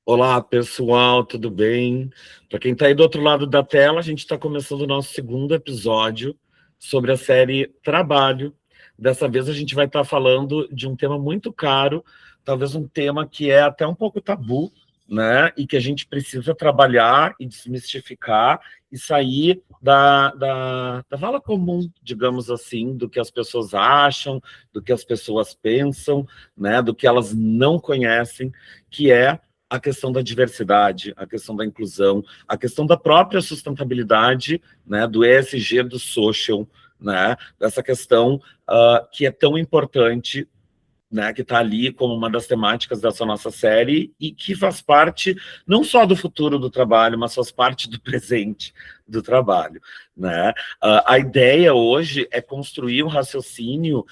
Olá, pessoal, tudo bem? Para quem está aí do outro lado da tela, a gente está começando o nosso segundo episódio sobre a série Trabalho. Dessa vez a gente vai estar falando de um tema muito caro, talvez um tema que é até um pouco tabu, né? E que a gente precisa trabalhar e desmistificar e sair da vala comum, digamos assim, do que as pessoas acham, do que as pessoas pensam, né? Do que elas não conhecem, que é a questão da diversidade, a questão da inclusão, a questão da própria sustentabilidade, né, do ESG, do social, né, dessa questão que é tão importante, né, que está ali como uma das temáticas dessa nossa série e que faz parte não só do futuro do trabalho, mas faz parte do presente do trabalho, né? A ideia hoje é construir um raciocínio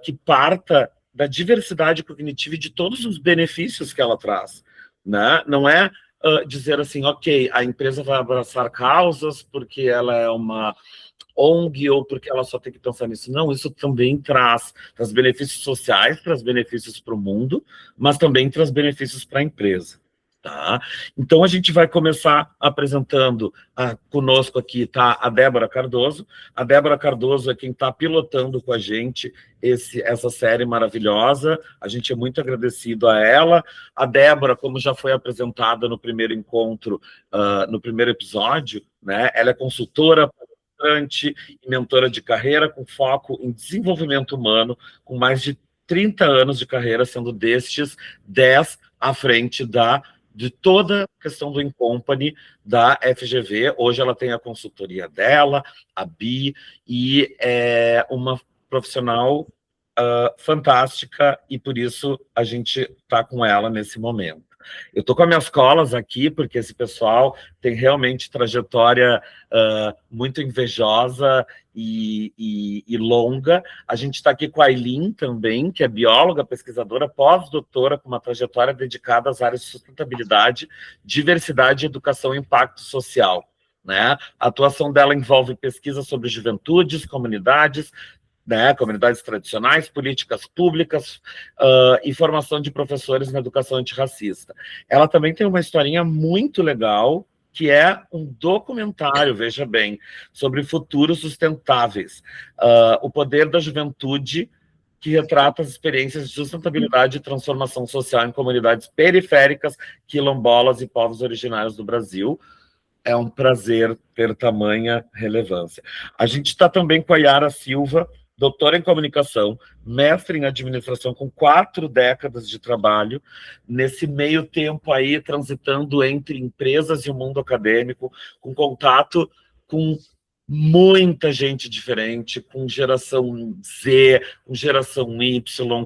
que parta da diversidade cognitiva e de todos os benefícios que ela traz, né? Não é dizer assim, ok, a empresa vai abraçar causas porque ela é uma ONG ou porque ela só tem que pensar nisso. Não, isso também traz benefícios sociais, traz benefícios para o mundo, mas também traz benefícios para a empresa. Tá? Então, a gente vai começar apresentando, conosco aqui está a Débora Cardoso. A Débora Cardoso é quem está pilotando com a gente essa série maravilhosa. A gente é muito agradecido a ela. A Débora, como já foi apresentada no primeiro encontro, no primeiro episódio, né, ela é consultora e mentora de carreira com foco em desenvolvimento humano, com mais de 30 anos de carreira, sendo destes 10 à frente de toda a questão do Incompany da FGV. Hoje ela tem a consultoria dela, a Bi, e é uma profissional fantástica, e por isso a gente está com ela nesse momento. Eu estou com as minhas colas aqui, porque esse pessoal tem realmente trajetória muito invejosa e longa. A gente está aqui com a Ailin também, que é bióloga, pesquisadora, pós-doutora, com uma trajetória dedicada às áreas de sustentabilidade, diversidade, educação e impacto social. Né? A atuação dela envolve pesquisa sobre juventudes, comunidades, né, comunidades tradicionais, políticas públicas e formação de professores na educação antirracista. Ela também tem uma historinha muito legal, que é um documentário, veja bem, sobre futuros sustentáveis, o poder da juventude, que retrata as experiências de sustentabilidade e transformação social em comunidades periféricas, quilombolas e povos originários do Brasil. É um prazer ter tamanha relevância. A gente está também com a Yara Silva, doutora em comunicação, mestre em administração, com 4 décadas de trabalho, nesse meio tempo aí, transitando entre empresas e o mundo acadêmico, com contato com muita gente diferente, com geração Z, com geração Y,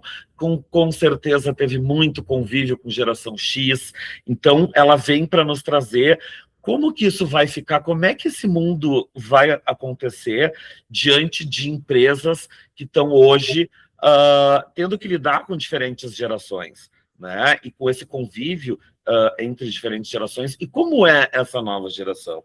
com certeza teve muito convívio com geração X. Então, ela vem para nos trazer como que isso vai ficar, como é que esse mundo vai acontecer diante de empresas que estão hoje tendo que lidar com diferentes gerações, né? E com esse convívio entre diferentes gerações, e como é essa nova geração.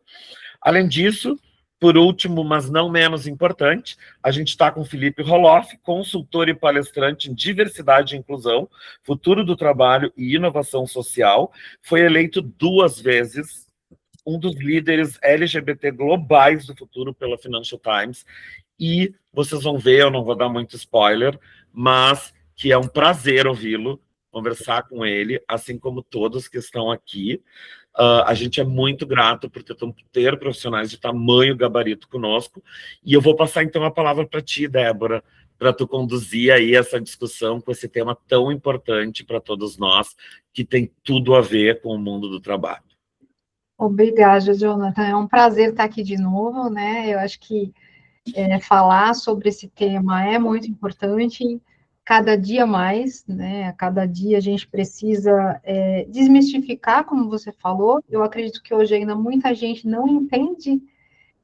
Além disso, por último, mas não menos importante, a gente está com o Felipe Roloff, consultor e palestrante em diversidade e inclusão, futuro do trabalho e inovação social. Foi eleito 2 vezes um dos líderes LGBT globais do futuro pela Financial Times, e vocês vão ver, eu não vou dar muito spoiler, mas que é um prazer ouvi-lo, conversar com ele, assim como todos que estão aqui. A gente é muito grato por ter profissionais de tamanho gabarito conosco, e eu vou passar então a palavra para ti, Débora, para tu conduzir aí essa discussão com esse tema tão importante para todos nós, que tem tudo a ver com o mundo do trabalho. Obrigada, Jonathan. É um prazer estar aqui de novo, né? Eu acho que falar sobre esse tema é muito importante, cada dia mais, né? A cada dia a gente precisa desmistificar, como você falou. Eu acredito que hoje ainda muita gente não entende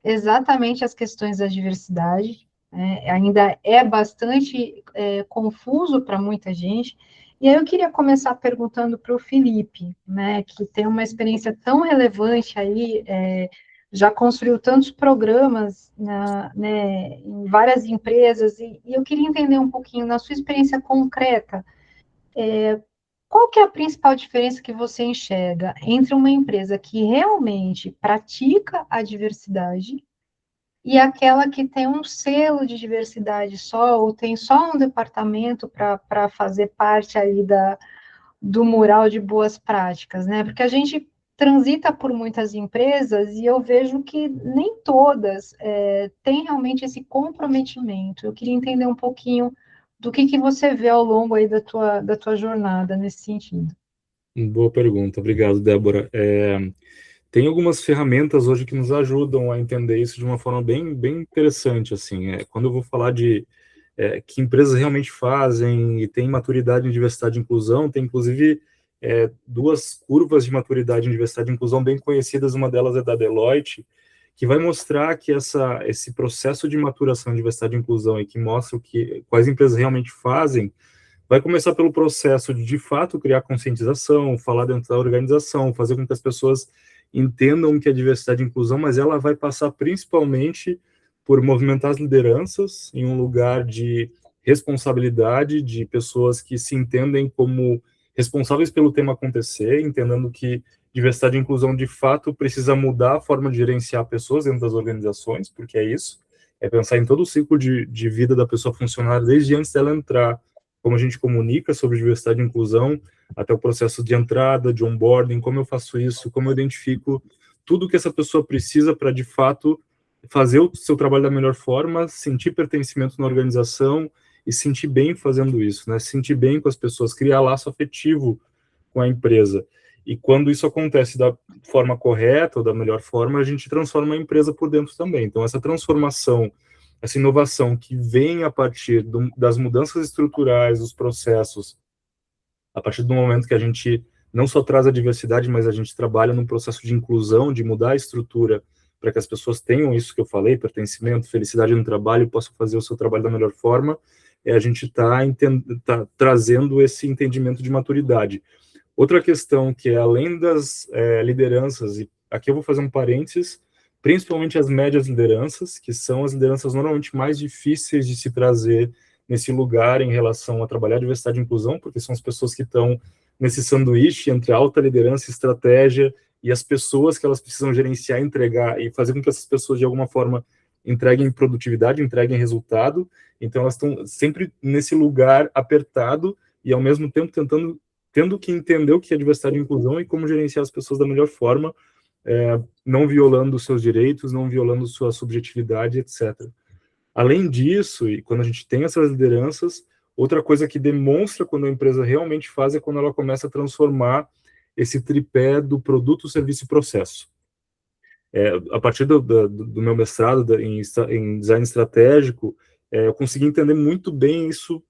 exatamente as questões da diversidade, né? Ainda é bastante confuso para muita gente. E aí eu queria começar perguntando para o Felipe, né, que tem uma experiência tão relevante aí, já construiu tantos programas né, em várias empresas, e eu queria entender um pouquinho, na sua experiência concreta, qual que é a principal diferença que você enxerga entre uma empresa que realmente pratica a diversidade e aquela que tem um selo de diversidade só, ou tem só um departamento para fazer parte aí do mural de boas práticas, né? Porque a gente transita por muitas empresas e eu vejo que nem todas têm realmente esse comprometimento. Eu queria entender um pouquinho do que você vê ao longo aí da tua jornada nesse sentido. Boa pergunta, obrigado, Débora. Tem algumas ferramentas hoje que nos ajudam a entender isso de uma forma bem interessante, assim. Quando eu vou falar de que empresas realmente fazem e tem maturidade em diversidade e inclusão, tem inclusive duas curvas de maturidade em diversidade e inclusão bem conhecidas, uma delas é da Deloitte, que vai mostrar que esse processo de maturação em diversidade e inclusão e que mostra quais empresas realmente fazem, vai começar pelo processo de fato, criar conscientização, falar dentro da organização, fazer com que as pessoas entendam o que é diversidade e inclusão, mas ela vai passar principalmente por movimentar as lideranças em um lugar de responsabilidade, de pessoas que se entendem como responsáveis pelo tema acontecer, entendendo que diversidade e inclusão, de fato, precisa mudar a forma de gerenciar pessoas dentro das organizações, porque é isso, é pensar em todo o ciclo de vida da pessoa funcionária, desde antes dela entrar, como a gente comunica sobre diversidade e inclusão, até o processo de entrada, de onboarding, como eu faço isso, como eu identifico tudo que essa pessoa precisa para, de fato, fazer o seu trabalho da melhor forma, sentir pertencimento na organização e sentir bem fazendo isso, né? Sentir bem com as pessoas, criar laço afetivo com a empresa. E quando isso acontece da forma correta ou da melhor forma, a gente transforma a empresa por dentro também. Então, essa transformação, essa inovação que vem a partir das mudanças estruturais, dos processos, a partir do momento que a gente não só traz a diversidade, mas a gente trabalha num processo de inclusão, de mudar a estrutura para que as pessoas tenham isso que eu falei, pertencimento, felicidade no trabalho, possam fazer o seu trabalho da melhor forma, a gente está trazendo esse entendimento de maturidade. Outra questão que é, além das lideranças, e aqui eu vou fazer um parênteses, principalmente as médias lideranças, que são as lideranças normalmente mais difíceis de se trazer nesse lugar em relação a trabalhar diversidade e inclusão, porque são as pessoas que estão nesse sanduíche entre alta liderança e estratégia, e as pessoas que elas precisam gerenciar, entregar, e fazer com que essas pessoas, de alguma forma, entreguem produtividade, entreguem resultado. Então, elas estão sempre nesse lugar apertado e, ao mesmo tempo, tendo que entender o que é diversidade e inclusão e como gerenciar as pessoas da melhor forma, não violando os seus direitos, não violando sua subjetividade, etc. Além disso, e quando a gente tem essas lideranças, outra coisa que demonstra quando a empresa realmente faz é quando ela começa a transformar esse tripé do produto, serviço e processo. A partir do meu mestrado em design estratégico, eu consegui entender muito bem isso,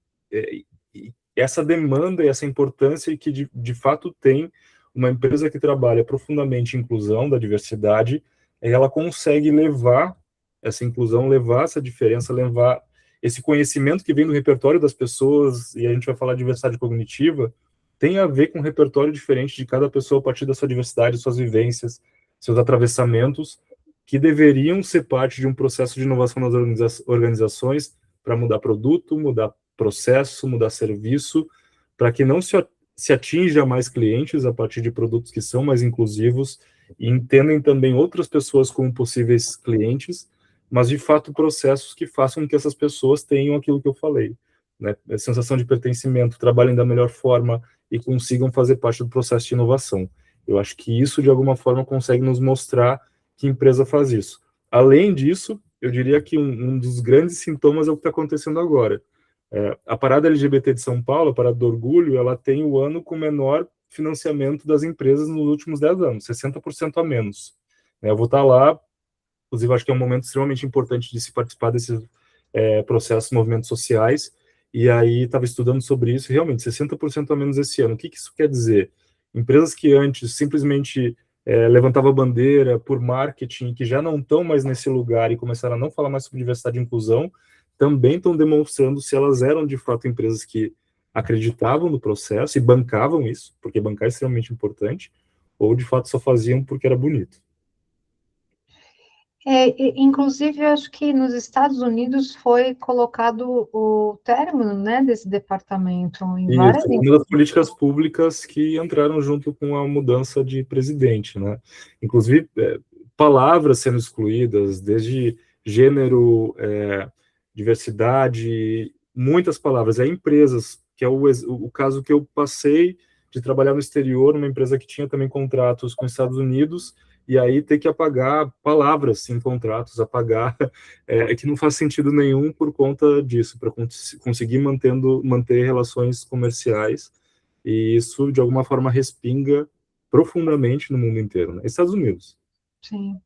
essa demanda e essa importância que de fato tem uma empresa que trabalha profundamente em inclusão da diversidade, ela consegue levar essa inclusão, levar essa diferença, levar esse conhecimento que vem do repertório das pessoas, e a gente vai falar de diversidade cognitiva, tem a ver com um repertório diferente de cada pessoa a partir da sua diversidade, suas vivências, seus atravessamentos, que deveriam ser parte de um processo de inovação nas organizações para mudar produto, mudar processo, mudar serviço, para que não se atinja mais clientes a partir de produtos que são mais inclusivos e entendem também outras pessoas como possíveis clientes, mas de fato processos que façam com que essas pessoas tenham aquilo que eu falei, né? A sensação de pertencimento, trabalhem da melhor forma e consigam fazer parte do processo de inovação. Eu acho que isso, de alguma forma, consegue nos mostrar que empresa faz isso. Além disso, eu diria que um dos grandes sintomas é o que está acontecendo agora. A Parada LGBT de São Paulo, a Parada do Orgulho, ela tem o ano com menor financiamento das empresas nos últimos 10 anos, 60% a menos. Eu vou estar lá, inclusive acho que é um momento extremamente importante de se participar desses processos, movimentos sociais, e aí estava estudando sobre isso, realmente, 60% a menos esse ano. O que isso quer dizer? Empresas que antes simplesmente levantavam a bandeira por marketing, que já não estão mais nesse lugar e começaram a não falar mais sobre diversidade e inclusão, também estão demonstrando se elas eram de fato empresas que acreditavam no processo e bancavam isso, porque bancar é extremamente importante, ou de fato só faziam porque era bonito. Inclusive, eu acho que nos Estados Unidos foi colocado o término, né, desse departamento em várias... Isso, uma das políticas públicas que entraram junto com a mudança de presidente, né? Inclusive, palavras sendo excluídas, desde gênero, diversidade, muitas palavras. Empresas, que é o caso que eu passei de trabalhar no exterior, numa empresa que tinha também contratos com os Estados Unidos, e aí ter que apagar palavras em contratos, apagar, que não faz sentido nenhum por conta disso, para conseguir manter relações comerciais, e isso, de alguma forma, respinga profundamente no mundo inteiro, né? Estados Unidos. Sim.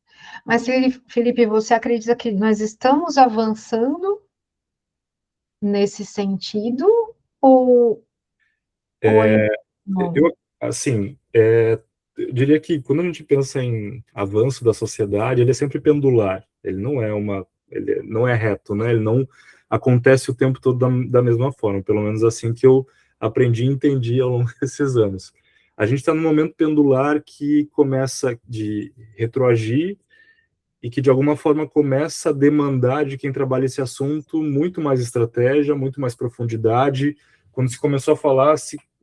Mas, Felipe, você acredita que nós estamos avançando nesse sentido, ou não? Eu, assim, eu diria que quando a gente pensa em avanço da sociedade, ele é sempre pendular, ele não é reto, né? Ele não acontece o tempo todo da mesma forma, pelo menos assim que eu aprendi e entendi ao longo desses anos. A gente está num momento pendular que começa de retroagir e que, de alguma forma, começa a demandar de quem trabalha esse assunto muito mais estratégia, muito mais profundidade. Quando se começou a falar,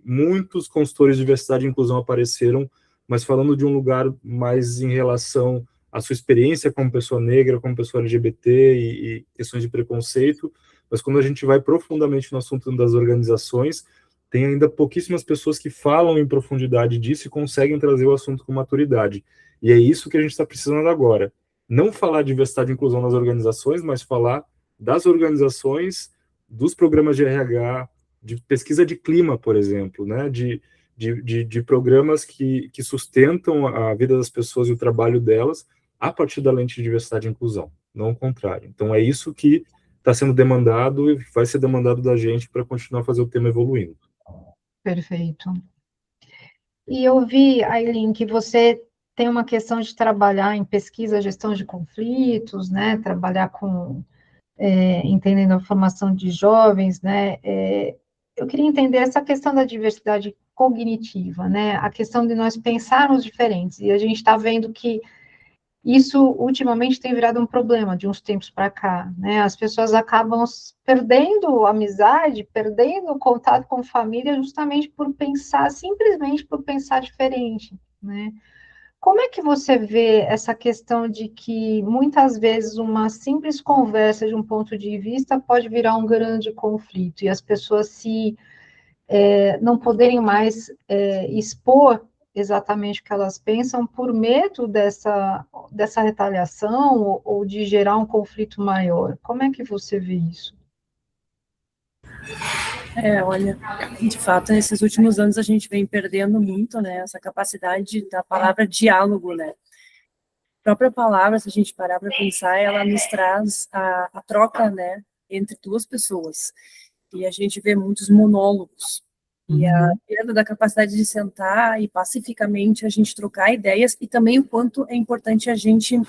muitos consultores de diversidade e inclusão apareceram, mas falando de um lugar mais em relação à sua experiência como pessoa negra, como pessoa LGBT e questões de preconceito. Mas quando a gente vai profundamente no assunto das organizações, tem ainda pouquíssimas pessoas que falam em profundidade disso e conseguem trazer o assunto com maturidade. E é isso que a gente está precisando agora. Não falar de diversidade e inclusão nas organizações, mas falar das organizações, dos programas de RH, de pesquisa de clima, por exemplo, né? de programas que sustentam a vida das pessoas e o trabalho delas a partir da lente de diversidade e inclusão, não o contrário. Então, é isso que está sendo demandado e vai ser demandado da gente para continuar a fazer o tema evoluindo. Perfeito. E eu vi, Ailin, que você tem uma questão de trabalhar em pesquisa, gestão de conflitos, né? Trabalhar com, entendendo a formação de jovens, né? Eu queria entender essa questão da diversidade cognitiva, né? A questão de nós pensarmos diferentes. E a gente está vendo que isso ultimamente tem virado um problema de uns tempos para cá, né? As pessoas acabam perdendo amizade, perdendo contato com família, justamente por pensar, simplesmente por pensar diferente, né? Como é que você vê essa questão de que muitas vezes uma simples conversa de um ponto de vista pode virar um grande conflito e as pessoas não poderem mais expor exatamente o que elas pensam por medo dessa retaliação ou de gerar um conflito maior? Como é que você vê isso? Olha, de fato, nesses últimos anos a gente vem perdendo muito, né, essa capacidade da palavra diálogo, né. A própria palavra, se a gente parar para pensar, ela nos traz a troca, né, entre duas pessoas. E a gente vê muitos monólogos. E a perda da capacidade de sentar e pacificamente a gente trocar ideias, e também o quanto é importante a gente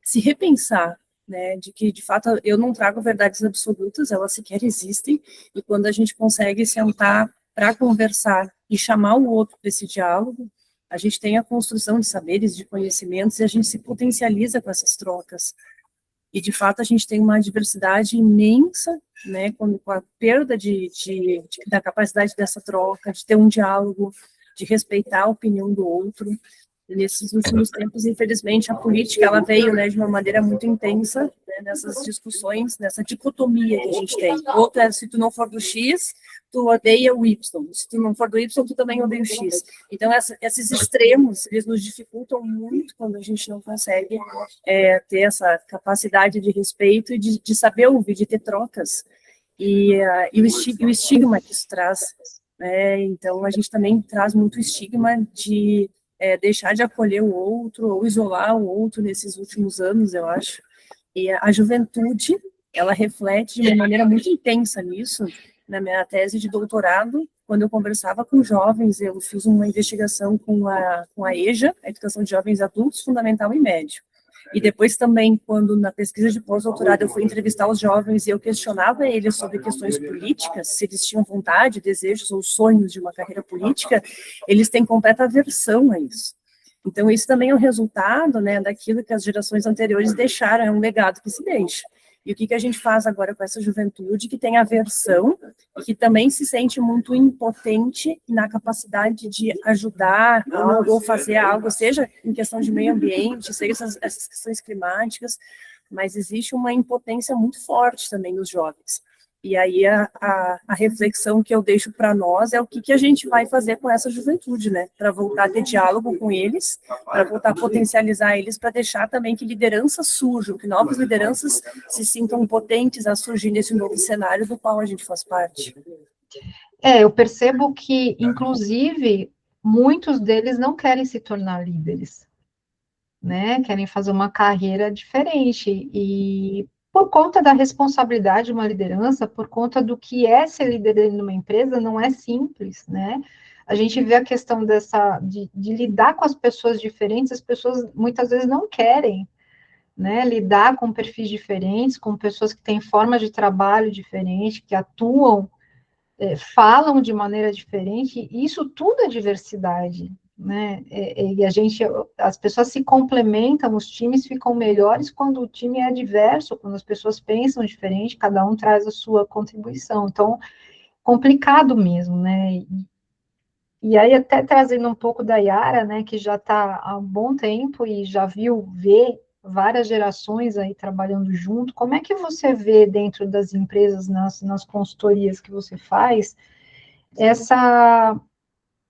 se repensar, né, de que, de fato, eu não trago verdades absolutas, elas sequer existem, e quando a gente consegue sentar para conversar e chamar o outro para esse diálogo, a gente tem a construção de saberes, de conhecimentos, e a gente se potencializa com essas trocas. E, de fato, a gente tem uma diversidade imensa, né, com a perda da capacidade dessa troca, de ter um diálogo, de respeitar a opinião do outro. E nesses últimos tempos, infelizmente, a política ela veio, né, de uma maneira muito intensa, né, nessas discussões, nessa dicotomia que a gente tem. Outra, se tu não for do X, tu odeia o Y. Se tu não for do Y, tu também odeia o X. Então, esses extremos, eles nos dificultam muito quando a gente não consegue ter essa capacidade de respeito e de saber ouvir, de ter trocas. E o estigma que isso traz. Então, a gente também traz muito estigma de deixar de acolher o outro ou isolar o outro nesses últimos anos, eu acho. E a juventude, ela reflete de uma maneira muito intensa nisso. Na minha tese de doutorado, quando eu conversava com jovens, eu fiz uma investigação com a EJA, a Educação de Jovens Adultos, Fundamental e Médio. E depois também, quando na pesquisa de pós-doutorado eu fui entrevistar os jovens e eu questionava eles sobre questões políticas, se eles tinham vontade, desejos ou sonhos de uma carreira política, eles têm completa aversão a isso. Então, isso também é um resultado, né, daquilo que as gerações anteriores deixaram, é um legado que se deixa. E o que a gente faz agora com essa juventude que tem aversão e que também se sente muito impotente na capacidade de ajudar algo ou fazer algo, seja em questão de meio ambiente, seja essas questões climáticas, mas existe uma impotência muito forte também nos jovens. E aí a reflexão que eu deixo para nós é o que a gente vai fazer com essa juventude, né? Para voltar a ter diálogo com eles, para voltar a potencializar eles, para deixar também que lideranças surjam, que novas lideranças se sintam potentes a surgir nesse novo cenário do qual a gente faz parte. Eu percebo que, inclusive, muitos deles não querem se tornar líderes, né? Querem fazer uma carreira diferente e por conta da responsabilidade de uma liderança, por conta do que é ser líder numa empresa, não é simples, né? A gente vê a questão de lidar com as pessoas diferentes, as pessoas muitas vezes não querem, né? Lidar com perfis diferentes, com pessoas que têm formas de trabalho diferentes, que atuam, falam de maneira diferente, e isso tudo é diversidade, né? E as pessoas se complementam, os times ficam melhores quando o time é diverso, quando as pessoas pensam diferente, cada um traz a sua contribuição. Então, complicado mesmo, né? E aí, até trazendo um pouco da Yara, né, que já está há um bom tempo e já vê várias gerações aí trabalhando junto, como é que você vê dentro das empresas, nas consultorias que você faz,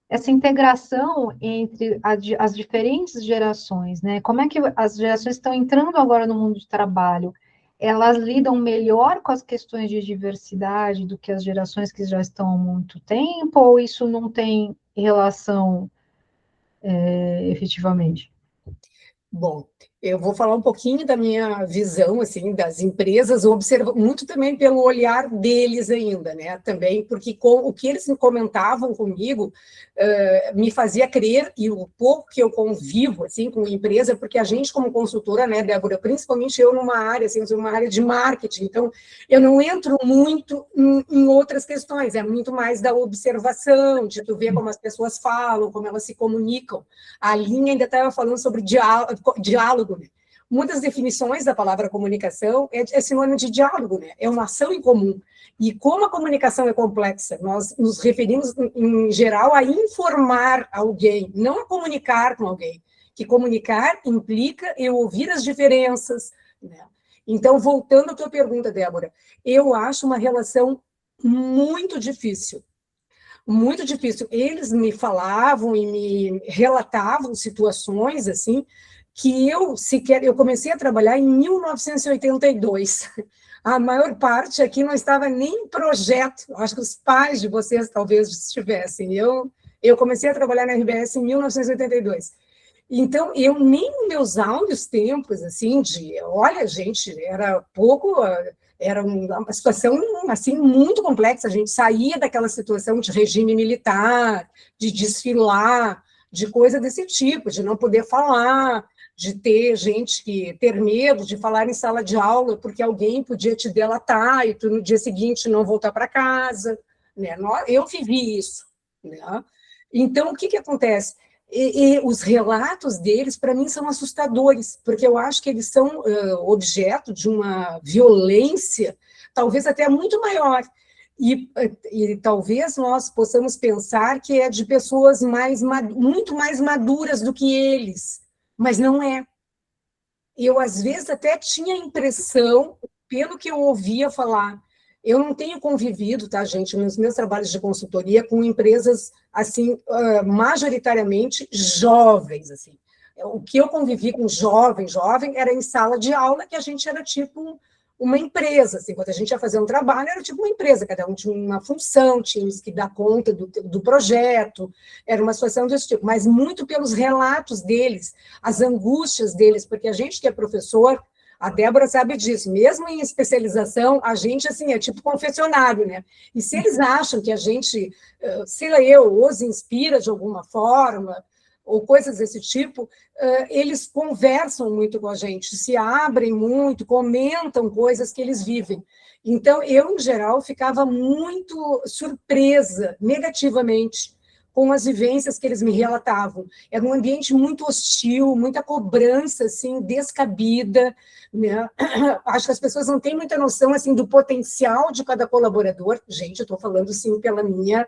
essa integração entre as diferentes gerações, né? Como é que as gerações estão entrando agora no mundo de trabalho? Elas lidam melhor com as questões de diversidade do que as gerações que já estão há muito tempo, ou isso não tem relação efetivamente? Bom, eu vou falar um pouquinho da minha visão, assim, das empresas, observo muito também pelo olhar deles ainda, né, também, porque o que eles comentavam comigo me fazia crer, e o pouco que eu convivo, assim, com a empresa, porque a gente, como consultora, né, Débora, principalmente eu numa área, assim, uma área de marketing, então, eu não entro muito em outras questões, é muito mais da observação, de tu ver como as pessoas falam, como elas se comunicam. A Linha ainda estava falando sobre diálogo, né? Muitas definições da palavra comunicação é sinônimo de diálogo, né? É uma ação em comum. E como a comunicação é complexa, nós nos referimos, em geral, a informar alguém, não a comunicar com alguém. Que comunicar implica eu ouvir as diferenças, né? Então, voltando à tua pergunta, Débora, eu acho uma relação muito difícil. Muito difícil. Eles me falavam e me relatavam situações assim que eu comecei a trabalhar em 1982. A maior parte aqui não estava nem em projeto. Acho que os pais de vocês talvez estivessem. Eu comecei a trabalhar na RBS em 1982. Então, eu nem nos meus áureos tempos, assim, olha, gente, era uma situação, assim, muito complexa. A gente saía daquela situação de regime militar, de desfilar, de coisa desse tipo, de não poder falar, de ter ter medo de falar em sala de aula, porque alguém podia te delatar e tu, no dia seguinte, não voltar para casa, né? Eu vivi isso, né? Então, o que acontece? E os relatos deles, para mim, são assustadores, porque eu acho que eles são objeto de uma violência, talvez até muito maior, e talvez nós possamos pensar que é de pessoas muito mais maduras do que eles, mas não é. Eu, às vezes, até tinha a impressão, pelo que eu ouvia falar. Eu não tenho convivido, tá, gente, nos meus trabalhos de consultoria com empresas, assim, majoritariamente jovens, assim. O que eu convivi com jovem, era em sala de aula, que a gente era tipo uma empresa, assim, quando a gente ia fazer um trabalho, era tipo uma empresa, cada um tinha uma função, tínhamos que dar conta do projeto, era uma situação desse tipo, mas muito pelos relatos deles, as angústias deles, porque a gente que é professor, a Débora sabe disso, mesmo em especialização, a gente, assim, é tipo confessionário, né? E se eles acham que a gente, sei lá, os inspira de alguma forma, ou coisas desse tipo, eles conversam muito com a gente, se abrem muito, comentam coisas que eles vivem. Então, eu, em geral, ficava muito surpresa, negativamente, com as vivências que eles me relatavam. Era um ambiente muito hostil, muita cobrança, assim, descabida, né? Acho que as pessoas não têm muita noção, assim, do potencial de cada colaborador. Gente, eu estou falando, assim, pela minha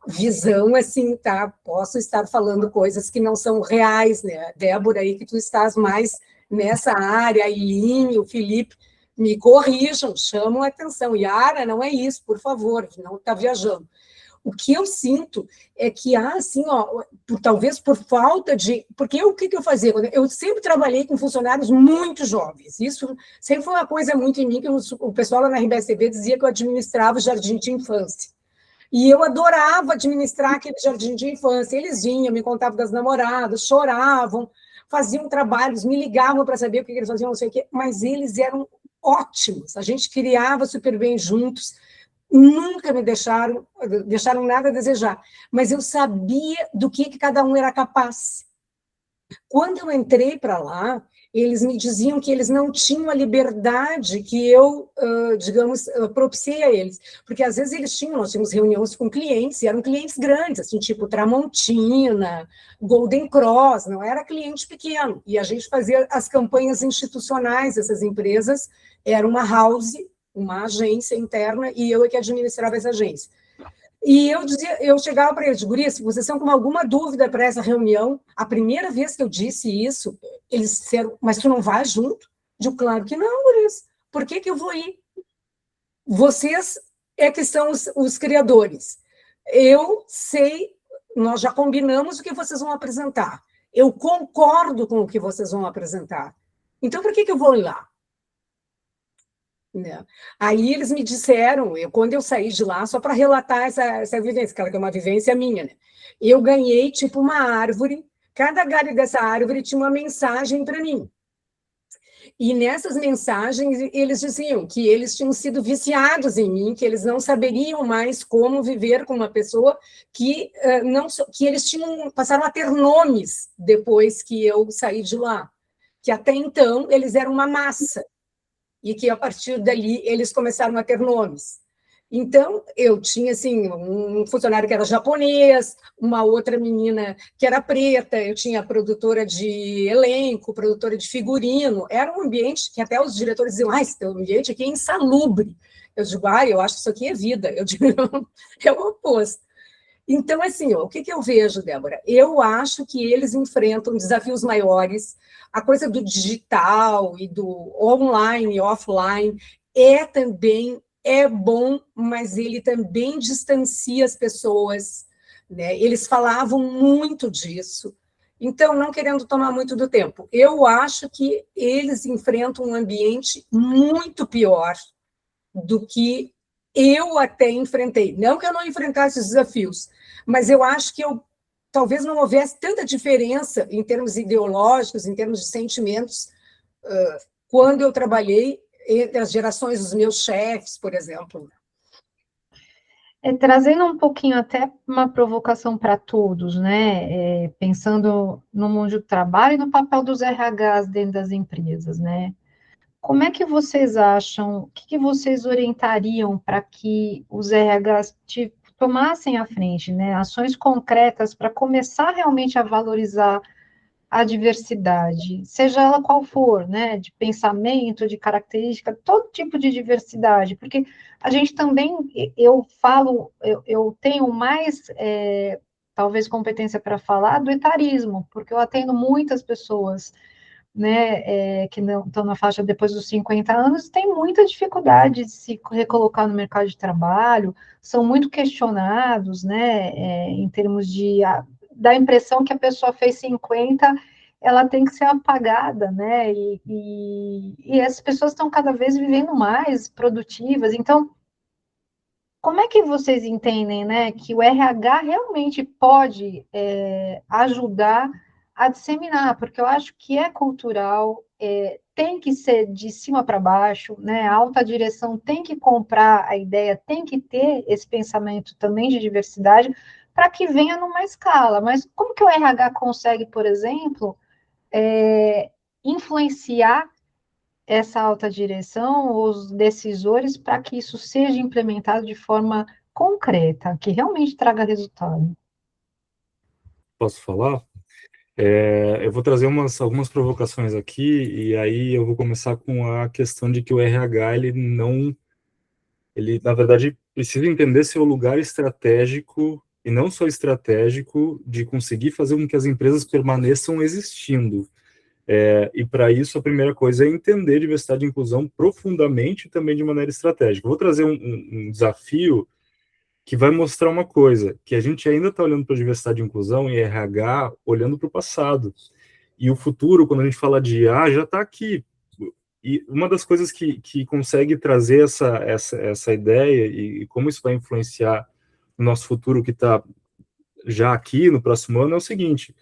visão, assim, tá? Posso estar falando coisas que não são reais, né? Débora, aí que tu estás mais nessa área, a Iline, o Felipe, me corrijam, chamam a atenção. Yara, não é isso, por favor, não está viajando. O que eu sinto é que há, assim, ó, talvez por falta de... Porque o que eu fazia? Eu sempre trabalhei com funcionários muito jovens. Isso sempre foi uma coisa muito em mim, que o pessoal lá na RBSTV dizia que eu administrava o jardim de infância. E eu adorava administrar aquele jardim de infância. Eles vinham, me contavam das namoradas, choravam, faziam trabalhos, me ligavam para saber o que eles faziam, não sei o quê, mas eles eram ótimos. A gente criava super bem juntos, nunca me deixaram nada a desejar, mas eu sabia do que cada um era capaz. Quando eu entrei para lá, eles me diziam que eles não tinham a liberdade que eu, digamos, propiciei a eles, porque às vezes nós tínhamos reuniões com clientes, e eram clientes grandes, assim, tipo Tramontina, Golden Cross, não era cliente pequeno, e a gente fazia as campanhas institucionais dessas empresas, era uma house, uma agência interna, e eu é que administrava essa agência. E eu chegava para eles, guria, se vocês estão com alguma dúvida para essa reunião, a primeira vez que eu disse isso, eles disseram, mas tu não vai junto? Eu digo, claro que não, guris. Por que eu vou ir? Vocês é que são os criadores. Eu sei, nós já combinamos o que vocês vão apresentar. Eu concordo com o que vocês vão apresentar. Então, por que eu vou ir lá? Né? Aí eles me disseram, quando eu saí de lá, só para relatar essa vivência, que é uma vivência minha, né? Eu ganhei tipo uma árvore, cada galho dessa árvore tinha uma mensagem para mim. E nessas mensagens eles diziam que eles tinham sido viciados em mim, que eles não saberiam mais como viver com uma pessoa, que eles passaram a ter nomes depois que eu saí de lá, que até então eles eram uma massa, e que, a partir dali, eles começaram a ter nomes. Então, eu tinha, assim, um funcionário que era japonês, uma outra menina que era preta, eu tinha produtora de elenco, produtora de figurino, era um ambiente que até os diretores diziam, esse ambiente aqui é insalubre. Eu digo, eu acho que isso aqui é vida. Eu digo, não, é o oposto. Então, assim, o que eu vejo, Débora? Eu acho que eles enfrentam desafios maiores, a coisa do digital e do online e offline também bom, mas ele também distancia as pessoas, né? Eles falavam muito disso. Então, não querendo tomar muito do tempo, eu acho que eles enfrentam um ambiente muito pior do que eu até enfrentei. Não que eu não enfrentasse os desafios, mas eu acho que talvez não houvesse tanta diferença em termos ideológicos, em termos de sentimentos, quando eu trabalhei entre as gerações dos meus chefes, por exemplo. Trazendo um pouquinho até uma provocação para todos, né? Pensando no mundo do trabalho e no papel dos RHs dentro das empresas, né? Como é que vocês acham, o que vocês orientariam para que os RHs tomassem à frente, né? Ações concretas para começar realmente a valorizar a diversidade, seja ela qual for, né? De pensamento, de característica, todo tipo de diversidade, porque a gente também, eu tenho mais, talvez, competência para falar do etarismo, porque eu atendo muitas pessoas, né, que não estão na faixa depois dos 50 anos, tem muita dificuldade de se recolocar no mercado de trabalho, são muito questionados, né, em termos de dá a impressão que a pessoa fez 50, ela tem que ser apagada, né, e essas pessoas estão cada vez vivendo mais produtivas, então, como é que vocês entendem, né, que o RH realmente pode ajudar a disseminar? Porque eu acho que é cultural, tem que ser de cima para baixo, né? A alta direção tem que comprar a ideia, tem que ter esse pensamento também de diversidade para que venha numa escala. Mas como que o RH consegue, por exemplo, influenciar essa alta direção, os decisores, para que isso seja implementado de forma concreta, que realmente traga resultado? posso falar? Eu vou trazer algumas provocações aqui, e aí eu vou começar com a questão de que o RH, ele na verdade, precisa entender seu lugar estratégico, e não só estratégico, de conseguir fazer com que as empresas permaneçam existindo. E para isso, a primeira coisa é entender diversidade e inclusão profundamente e também de maneira estratégica. Eu vou trazer um desafio que vai mostrar uma coisa, que a gente ainda está olhando para diversidade e inclusão e RH, olhando para o passado. E o futuro, quando a gente fala de IA, já está aqui. E uma das coisas que consegue trazer essa ideia e como isso vai influenciar o nosso futuro que está já aqui no próximo ano é o seguinte: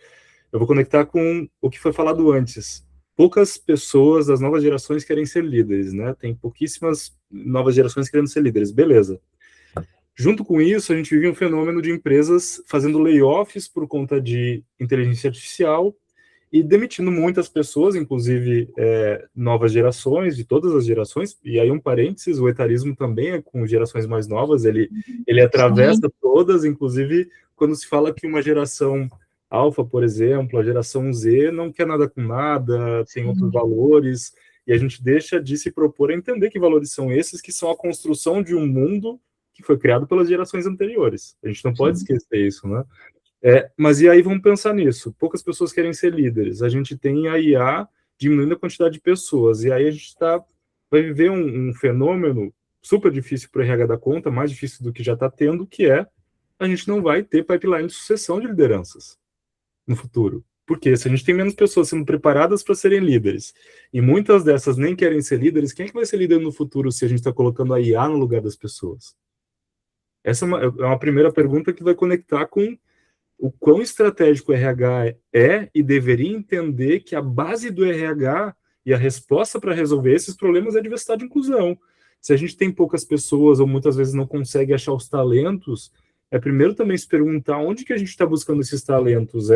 eu vou conectar com o que foi falado antes. Poucas pessoas das novas gerações querem ser líderes, né? Tem pouquíssimas novas gerações querendo ser líderes, beleza. Junto com isso, a gente vive um fenômeno de empresas fazendo layoffs por conta de inteligência artificial e demitindo muitas pessoas, inclusive novas gerações, de todas as gerações. E aí um parênteses, o etarismo também é com gerações mais novas, ele atravessa todas, inclusive quando se fala que uma geração alfa, por exemplo, a geração Z não quer nada com nada, tem outros valores, e a gente deixa de se propor a entender que valores são esses, que são a construção de um mundo que foi criado pelas gerações anteriores. A gente não pode esquecer isso, né? Mas e aí vamos pensar nisso. Poucas pessoas querem ser líderes. A gente tem a IA diminuindo a quantidade de pessoas. E aí a gente vai viver um fenômeno super difícil para o RH dar conta, mais difícil do que já está tendo, que é a gente não vai ter pipeline de sucessão de lideranças no futuro. Porque se a gente tem menos pessoas sendo preparadas para serem líderes, e muitas dessas nem querem ser líderes, quem é que vai ser líder no futuro se a gente está colocando a IA no lugar das pessoas? Essa é uma primeira pergunta que vai conectar com o quão estratégico o RH e deveria entender que a base do RH e a resposta para resolver esses problemas é diversidade e inclusão. Se a gente tem poucas pessoas ou muitas vezes não consegue achar os talentos, primeiro também se perguntar onde que a gente está buscando esses talentos.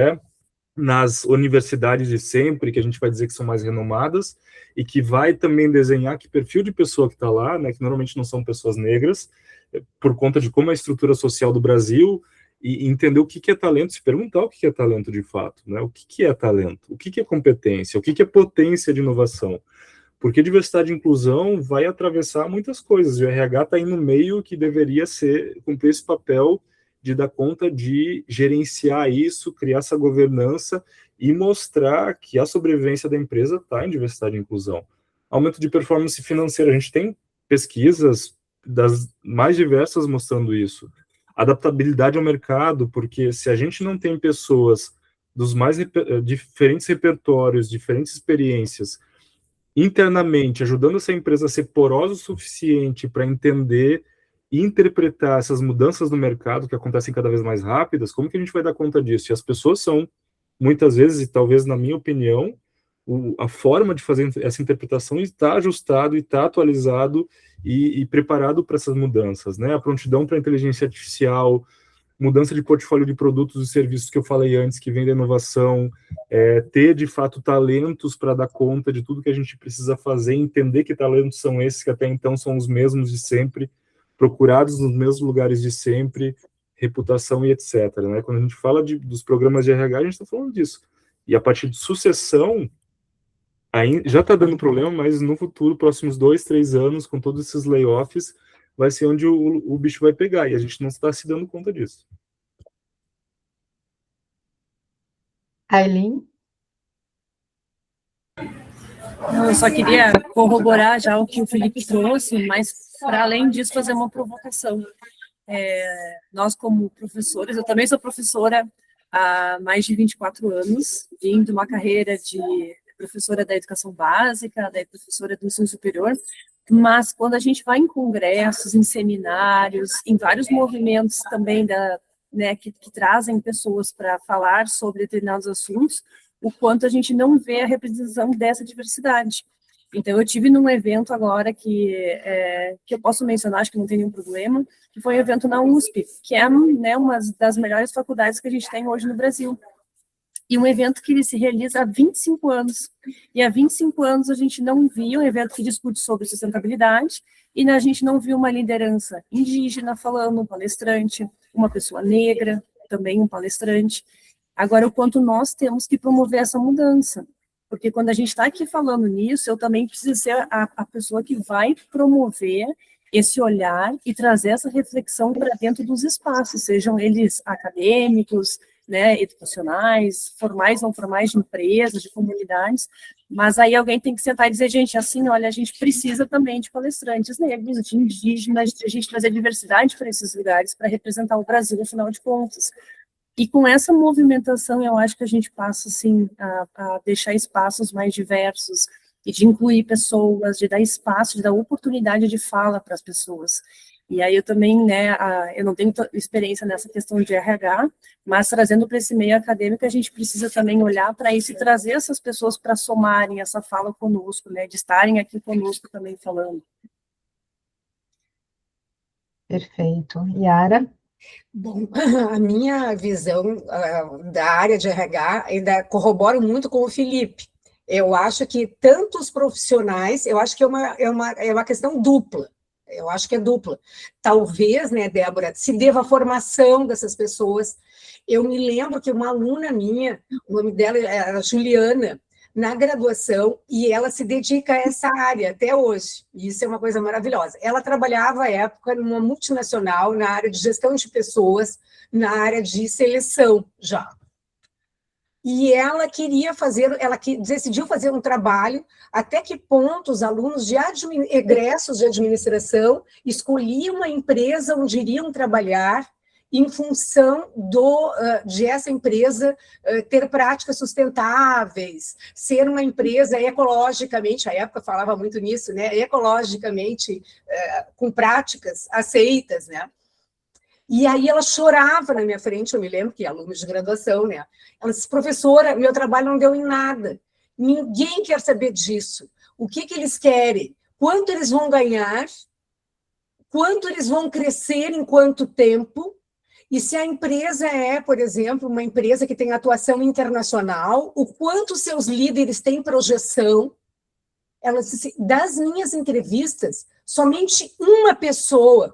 Nas universidades de sempre, que a gente vai dizer que são mais renomadas, e que vai também desenhar que perfil de pessoa que está lá, né, que normalmente não são pessoas negras, por conta de como é a estrutura social do Brasil, e entender o que é talento, se perguntar o que é talento de fato, né? O que é talento, o que é competência, o que é potência de inovação, porque diversidade e inclusão vai atravessar muitas coisas, e o RH está aí no meio que deveria cumprir esse papel de dar conta de gerenciar isso, criar essa governança e mostrar que a sobrevivência da empresa está em diversidade e inclusão. Aumento de performance financeira, a gente tem pesquisas das mais diversas mostrando isso. Adaptabilidade ao mercado, porque se a gente não tem pessoas dos mais diferentes repertórios, diferentes experiências, internamente, ajudando essa empresa a ser porosa o suficiente para entender e interpretar essas mudanças no mercado que acontecem cada vez mais rápidas, como que a gente vai dar conta disso? E as pessoas são, muitas vezes, e talvez na minha opinião, a forma de fazer essa interpretação está ajustado e está atualizado e preparado para essas mudanças, né? A prontidão para a inteligência artificial, mudança de portfólio de produtos e serviços que eu falei antes, que vem da inovação, ter de fato talentos para dar conta de tudo que a gente precisa fazer, entender que talentos são esses que até então são os mesmos de sempre, procurados nos mesmos lugares de sempre, reputação e etc. Né? Quando a gente fala dos programas de RH, a gente está falando disso. E a partir de sucessão, já está dando problema, mas no futuro, próximos 2, 3 anos, com todos esses layoffs, vai ser onde o bicho vai pegar, e a gente não está se dando conta disso. Aileen? Eu só queria corroborar já o que o Felipe trouxe, mas, para além disso, fazer uma provocação. Nós, como professores, eu também sou professora há mais de 24 anos, vim de uma carreira de professora da educação básica, da professora do ensino superior, mas quando a gente vai em congressos, em seminários, em vários movimentos também que trazem pessoas para falar sobre determinados assuntos, o quanto a gente não vê a representação dessa diversidade. Então, eu tive num evento agora que eu posso mencionar, acho que não tem nenhum problema, que foi um evento na USP, que é uma das melhores faculdades que a gente tem hoje no Brasil. E um evento que ele se realiza há 25 anos. E há 25 anos a gente não viu um evento que discute sobre sustentabilidade, e a gente não viu uma liderança indígena falando, um palestrante, uma pessoa negra, também um palestrante. Agora, o quanto nós temos que promover essa mudança. Porque quando a gente está aqui falando nisso, eu também preciso ser a pessoa que vai promover esse olhar e trazer essa reflexão para dentro dos espaços, sejam eles acadêmicos, né, educacionais, formais, não formais, de empresas, de comunidades, mas aí alguém tem que sentar e dizer, gente, assim, olha, a gente precisa também de palestrantes negros, de indígenas, de a gente trazer diversidade para esses lugares, para representar o Brasil, afinal de contas. E com essa movimentação, eu acho que a gente passa, assim, a deixar espaços mais diversos, e de incluir pessoas, de dar espaço, de dar oportunidade de fala para as pessoas. E aí eu também, né, eu não tenho experiência nessa questão de RH, mas trazendo para esse meio acadêmico, a gente precisa também olhar para isso e trazer essas pessoas para somarem essa fala conosco, né, de estarem aqui conosco também falando. Perfeito. Yara? Bom, a minha visão da área de RH ainda corrobora muito com o Felipe. Eu acho que tantos profissionais, eu acho que é uma questão dupla. Eu acho que é dupla. Talvez, né, Débora, se deva à formação dessas pessoas. Eu me lembro que uma aluna minha, o nome dela era Juliana, na graduação, e ela se dedica a essa área até hoje. E isso é uma coisa maravilhosa. Ela trabalhava, à época, numa multinacional, na área de gestão de pessoas, na área de seleção já. E ela decidiu fazer um trabalho, até que ponto os alunos de egressos de administração escolhiam uma empresa onde iriam trabalhar em função de essa empresa ter práticas sustentáveis, ser uma empresa ecologicamente, à época falava muito nisso, né, ecologicamente, com práticas aceitas, né? E aí ela chorava na minha frente, eu me lembro que alunos de graduação, né? Ela disse, professora, meu trabalho não deu em nada. Ninguém quer saber disso. O que eles querem? Quanto eles vão ganhar? Quanto eles vão crescer em quanto tempo? E se a empresa é, por exemplo, uma empresa que tem atuação internacional, o quanto seus líderes têm projeção? Ela disse, das minhas entrevistas, somente uma pessoa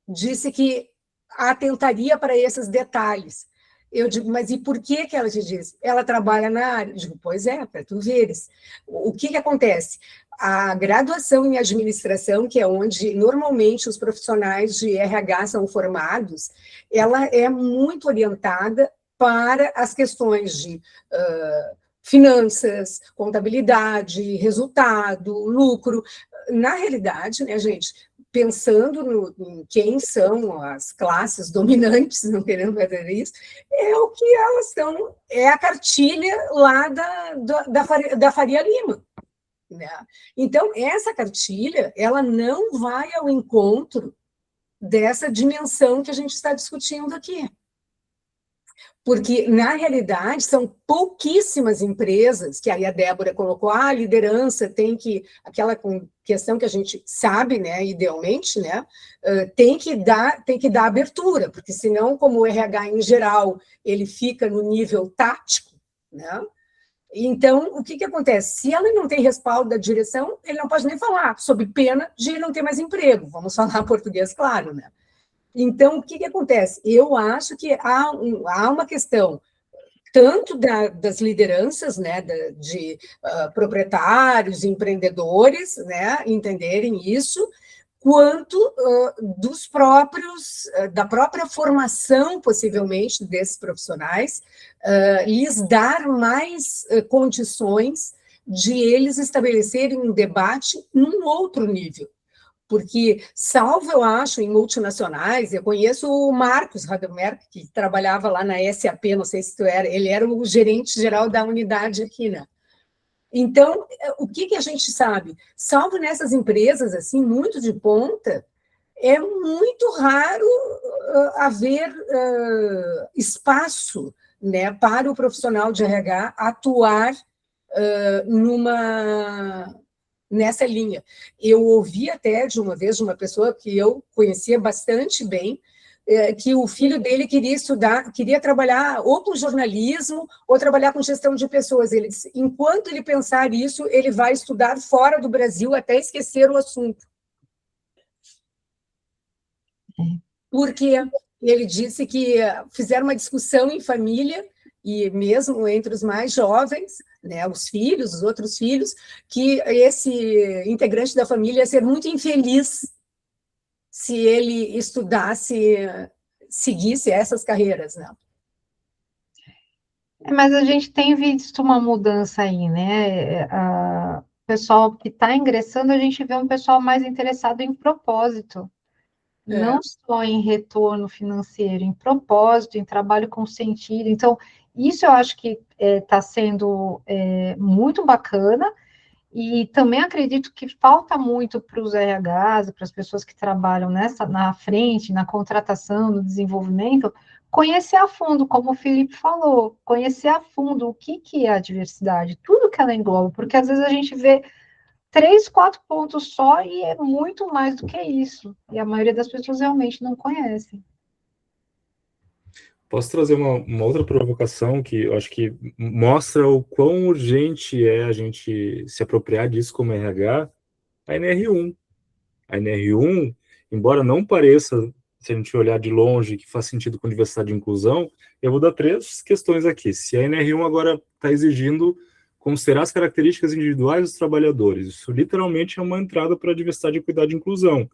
disse que atentaria para esses detalhes. Eu digo, mas e por que ela te diz? Ela trabalha na área. Eu digo, pois é, para tu veres. O que acontece? A graduação em administração, que é onde normalmente os profissionais de RH são formados, ela é muito orientada para as questões de finanças, contabilidade, resultado, lucro. Na realidade, né, gente, pensando em quem são as classes dominantes, não querendo fazer isso, é o que elas estão, é a cartilha lá da Faria Lima. Né? Então, essa cartilha, ela não vai ao encontro dessa dimensão que a gente está discutindo aqui. Porque, na realidade, são pouquíssimas empresas, que aí a Débora colocou, a liderança tem que, aquela questão que a gente sabe, né, idealmente, né, tem que dar abertura, porque senão, como o RH em geral, ele fica no nível tático, né, então, o que acontece? Se ela não tem respaldo da direção, ele não pode nem falar, sob pena de ele não ter mais emprego, vamos falar português claro, né. Então, o que acontece? Eu acho que há uma questão, tanto das lideranças, né, de proprietários, empreendedores, né, entenderem isso, quanto dos próprios, da própria formação, possivelmente, desses profissionais, lhes dar mais condições de eles estabelecerem um debate num outro nível. Porque, salvo, eu acho, em multinacionais, eu conheço o Marcos Rademerck, que trabalhava lá na SAP, não sei se tu era, ele era o gerente geral da unidade aqui, né? Então, o que a gente sabe? Salvo nessas empresas, assim, muito de ponta, é muito raro haver espaço, né, para o profissional de RH atuar nessa linha. Eu ouvi até de uma vez de uma pessoa que eu conhecia bastante bem, que o filho dele queria trabalhar ou com jornalismo ou trabalhar com gestão de pessoas. Ele disse, enquanto ele pensar isso, ele vai estudar fora do Brasil até esquecer o assunto. Porque ele disse que fizeram uma discussão em família e mesmo entre os mais jovens, né, os filhos, os outros filhos, que esse integrante da família ia ser muito infeliz se ele estudasse, seguisse essas carreiras, né? Mas a gente tem visto uma mudança aí, né? O pessoal que está ingressando, a gente vê um pessoal mais interessado em propósito, não só em retorno financeiro, em propósito, em trabalho com sentido. Então, isso eu acho que está sendo muito bacana, e também acredito que falta muito para os RHs, para as pessoas que trabalham na frente, na contratação, no desenvolvimento, conhecer a fundo, como o Felipe falou, conhecer a fundo o que é a diversidade, tudo que ela engloba, porque às vezes a gente vê 3, 4 pontos só e é muito mais do que isso, e a maioria das pessoas realmente não conhecem. Posso trazer uma outra provocação que eu acho que mostra o quão urgente é a gente se apropriar disso como RH, a NR1. A NR1, embora não pareça, se a gente olhar de longe, que faz sentido com diversidade e inclusão, eu vou dar 3 questões aqui. Se a NR1 agora está exigindo considerar as características individuais dos trabalhadores, isso literalmente é uma entrada para a diversidade, equidade e inclusão.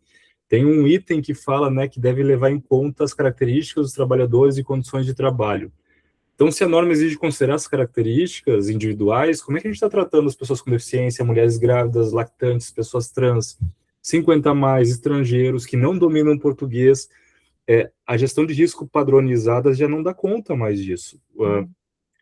Tem um item que fala, né, que deve levar em conta as características dos trabalhadores e condições de trabalho. Então, se a norma exige considerar as características individuais, como é que a gente está tratando as pessoas com deficiência, mulheres grávidas, lactantes, pessoas trans, 50 a mais, estrangeiros que não dominam português? A gestão de risco padronizada já não dá conta mais disso.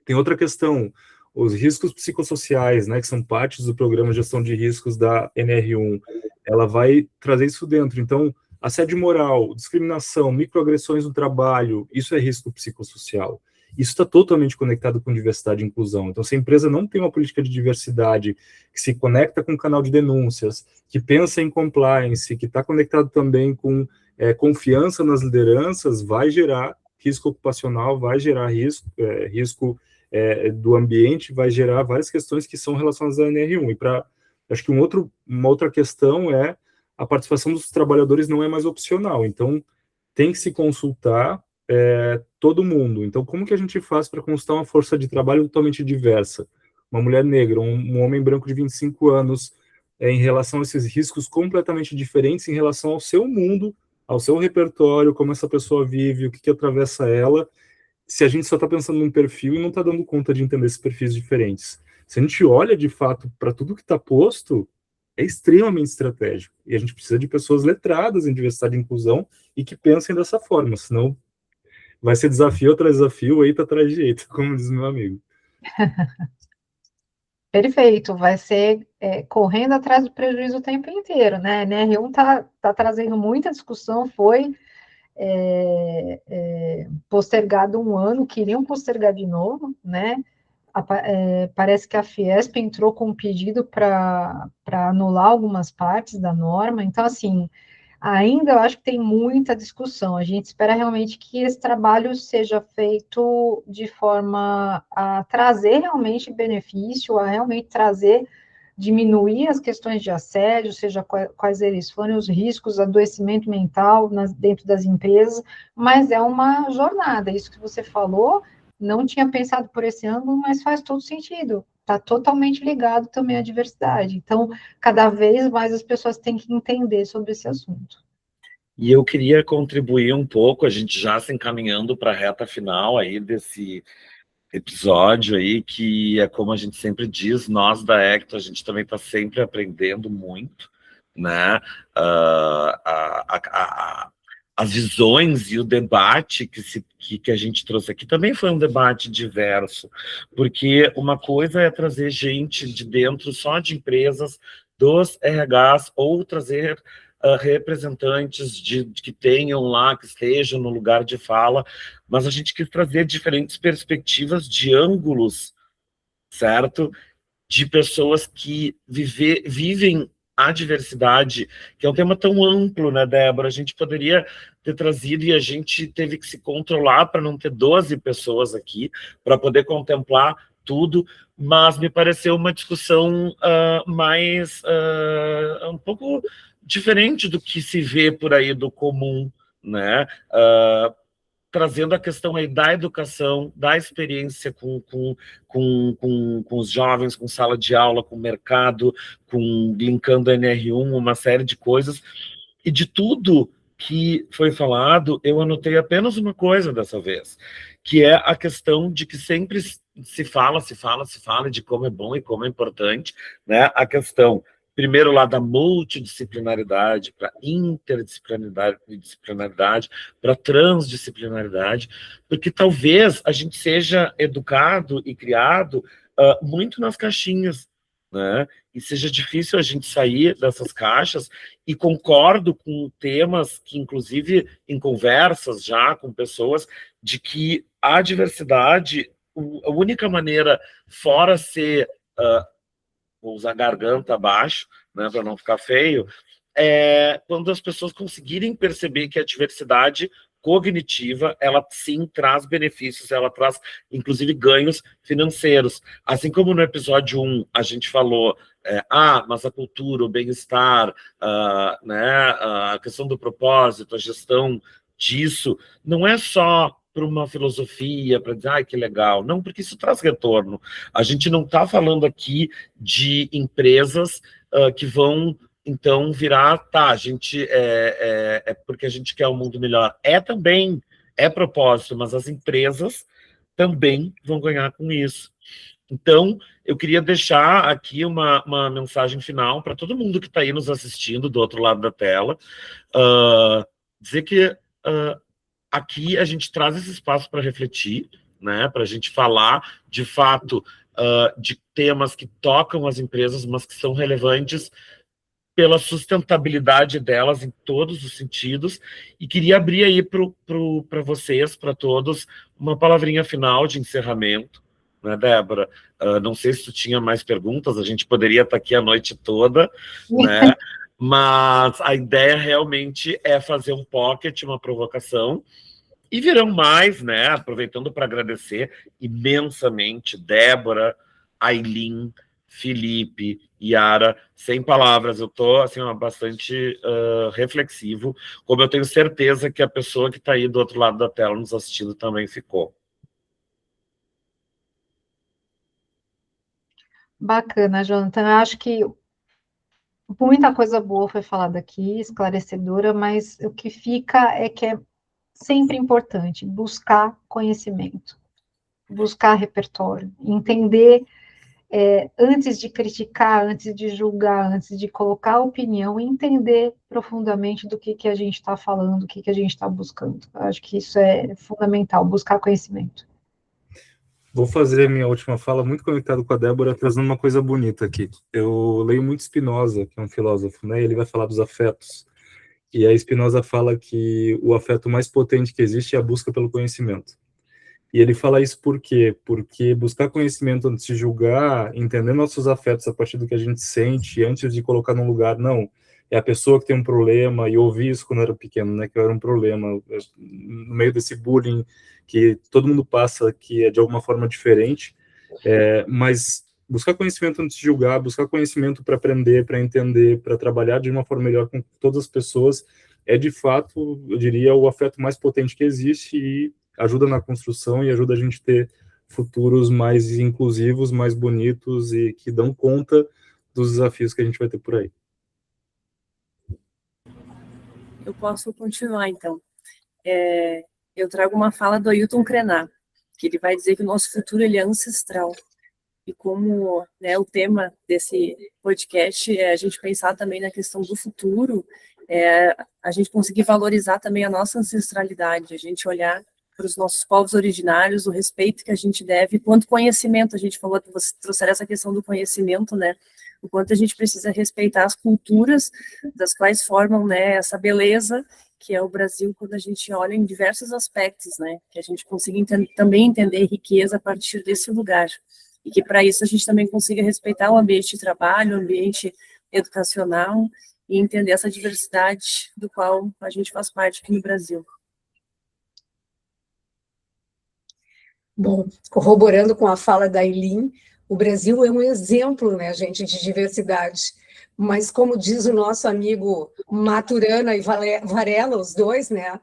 Tem outra questão, os riscos psicossociais, né, que são partes do programa de gestão de riscos da NR1, ela vai trazer isso dentro. Então, assédio moral, discriminação, microagressões no trabalho, isso é risco psicossocial. Isso está totalmente conectado com diversidade e inclusão. Então, se a empresa não tem uma política de diversidade que se conecta com o canal de denúncias, que pensa em compliance, que está conectado também com confiança nas lideranças, vai gerar risco ocupacional, vai gerar risco do ambiente, vai gerar várias questões que são relacionadas à NR1. E acho que uma outra questão é a participação dos trabalhadores não é mais opcional. Então, tem que se consultar todo mundo. Então, como que a gente faz para consultar uma força de trabalho totalmente diversa? Uma mulher negra, um homem branco de 25 anos, em relação a esses riscos completamente diferentes em relação ao seu mundo, ao seu repertório, como essa pessoa vive, o que atravessa ela, se a gente só está pensando num perfil e não está dando conta de entender esses perfis diferentes. Se a gente olha, de fato, para tudo que está posto, é extremamente estratégico. E a gente precisa de pessoas letradas em diversidade e inclusão e que pensem dessa forma, senão vai ser desafio atrás desafio, eita atrás de eita, como diz meu amigo. Perfeito, vai ser correndo atrás do prejuízo o tempo inteiro, né? A NR1 tá trazendo muita discussão, foi postergado um ano, queriam postergar de novo, né? Parece que a Fiesp entrou com um pedido para anular algumas partes da norma, então, assim, ainda eu acho que tem muita discussão. A gente espera realmente que esse trabalho seja feito de forma a trazer realmente benefício, a realmente diminuir as questões de assédio, seja quais eles forem os riscos, adoecimento mental dentro das empresas, mas é uma jornada, isso que você falou, não tinha pensado por esse ângulo, mas faz todo sentido, está totalmente ligado também à diversidade, então, cada vez mais as pessoas têm que entender sobre esse assunto. E eu queria contribuir um pouco, a gente já se encaminhando para a reta final aí desse episódio aí, que é como a gente sempre diz, nós da Ecto, a gente também está sempre aprendendo muito, né? As visões e o debate que a gente trouxe aqui também foi um debate diverso, porque uma coisa é trazer gente de dentro só de empresas, dos RHs, ou trazer representantes que tenham lá, que estejam no lugar de fala, mas a gente quis trazer diferentes perspectivas de ângulos, certo? De pessoas que vivem a diversidade, que é um tema tão amplo, né, Débora? A gente poderia ter trazido e a gente teve que se controlar para não ter 12 pessoas aqui, para poder contemplar tudo, mas me pareceu uma discussão mais um pouco diferente do que se vê por aí do comum, né? trazendo a questão aí da educação, da experiência com os jovens, com sala de aula, com o mercado, linkando a NR1, uma série de coisas, e de tudo que foi falado, eu anotei apenas uma coisa dessa vez, que é a questão de que sempre se fala de como é bom e como é importante, né? A questão, primeiro, lá da multidisciplinaridade, para interdisciplinaridade, para transdisciplinaridade, porque talvez a gente seja educado e criado muito nas caixinhas, né? E seja difícil a gente sair dessas caixas, e concordo com temas que, inclusive, em conversas já com pessoas, de que a diversidade, a única maneira, fora ser, vou usar garganta abaixo, né, para não ficar feio, é quando as pessoas conseguirem perceber que a diversidade cognitiva, ela sim traz benefícios, ela traz, inclusive, ganhos financeiros. Assim como no episódio 1 a gente falou, mas a cultura, o bem-estar, né, a questão do propósito, a gestão disso, não é só para uma filosofia, para dizer, que legal. Não, porque isso traz retorno. A gente não está falando aqui de empresas que vão, então, virar, a gente é porque a gente quer um mundo melhor. Também, é propósito, mas as empresas também vão ganhar com isso. Então, eu queria deixar aqui uma mensagem final para todo mundo que está aí nos assistindo do outro lado da tela, dizer que aqui a gente traz esse espaço para refletir, né, para a gente falar, de fato, de temas que tocam as empresas, mas que são relevantes pela sustentabilidade delas em todos os sentidos, e queria abrir aí para vocês, para todos, uma palavrinha final de encerramento, né, Débora? Não sei se tu tinha mais perguntas, a gente poderia estar aqui a noite toda, né? Mas a ideia realmente é fazer um pocket, uma provocação, e virão mais, né? Aproveitando para agradecer imensamente Débora, Ailin, Felipe, Yara, sem palavras. Eu estou assim, bastante reflexivo, como eu tenho certeza que a pessoa que está aí do outro lado da tela nos assistindo também ficou. Bacana, Jonathan. Eu acho que muita coisa boa foi falada aqui, esclarecedora, mas o que fica é que é sempre importante buscar conhecimento, buscar repertório, entender, antes de criticar, antes de julgar, antes de colocar opinião, entender profundamente do que a gente está falando, do que a gente está buscando. Eu acho que isso é fundamental, buscar conhecimento. Vou fazer a minha última fala muito conectado com a Débora, trazendo uma coisa bonita aqui. Eu leio muito Spinoza, que é um filósofo, né? Ele vai falar dos afetos. E a Spinoza fala que o afeto mais potente que existe é a busca pelo conhecimento. E ele fala isso por quê? Porque buscar conhecimento antes de julgar, entender nossos afetos a partir do que a gente sente, antes de colocar num lugar, não, é a pessoa que tem um problema, e eu ouvi isso quando eu era pequeno, né, que eu era um problema, no meio desse bullying que todo mundo passa, que é de alguma forma diferente, mas buscar conhecimento antes de julgar, buscar conhecimento para aprender, para entender, para trabalhar de uma forma melhor com todas as pessoas, é de fato, eu diria, o afeto mais potente que existe e ajuda na construção e ajuda a gente a ter futuros mais inclusivos, mais bonitos e que dão conta dos desafios que a gente vai ter por aí. Eu posso continuar, então. Eu trago uma fala do Ailton Krenak, que ele vai dizer que o nosso futuro ele é ancestral. E como, né, o tema desse podcast é a gente pensar também na questão do futuro, a gente conseguir valorizar também a nossa ancestralidade, a gente olhar para os nossos povos originários, o respeito que a gente deve, quanto conhecimento, a gente falou, você trouxer essa questão do conhecimento, né, o quanto a gente precisa respeitar as culturas das quais formam, né, essa beleza que é o Brasil, quando a gente olha em diversos aspectos, né, que a gente consiga também entender riqueza a partir desse lugar, e que para isso a gente também consiga respeitar o ambiente de trabalho, o ambiente educacional, e entender essa diversidade do qual a gente faz parte aqui no Brasil. Bom, corroborando com a fala da Ailin, o Brasil é um exemplo, né, gente, de diversidade. Mas, como diz o nosso amigo Maturana e Varela, os dois, né,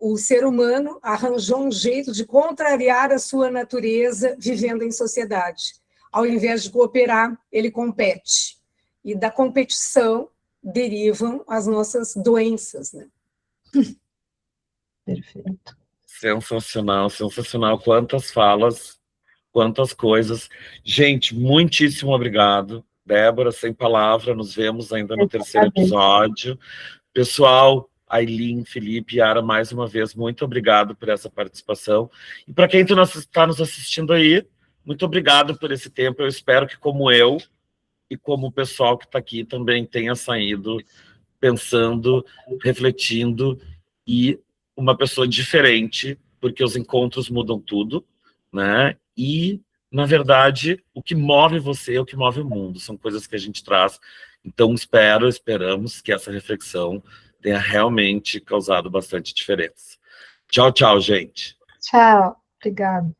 o ser humano arranjou um jeito de contrariar a sua natureza vivendo em sociedade. Ao invés de cooperar, ele compete. E da competição derivam as nossas doenças, né? Perfeito. Sensacional, sensacional. Quantas falas, quantas coisas. Gente, muitíssimo obrigado. Débora, sem palavra, nos vemos ainda no terceiro episódio. Pessoal, Aileen, Felipe, Yara, mais uma vez, muito obrigado por essa participação. E para quem está nos assistindo aí, muito obrigado por esse tempo. Eu espero que, como eu e como o pessoal que está aqui, também tenha saído pensando, refletindo, e uma pessoa diferente, porque os encontros mudam tudo, né? E, na verdade, o que move você é o que move o mundo. São coisas que a gente traz. Então, esperamos que essa reflexão tenha realmente causado bastante diferença. Tchau, tchau, gente. Tchau. Obrigado.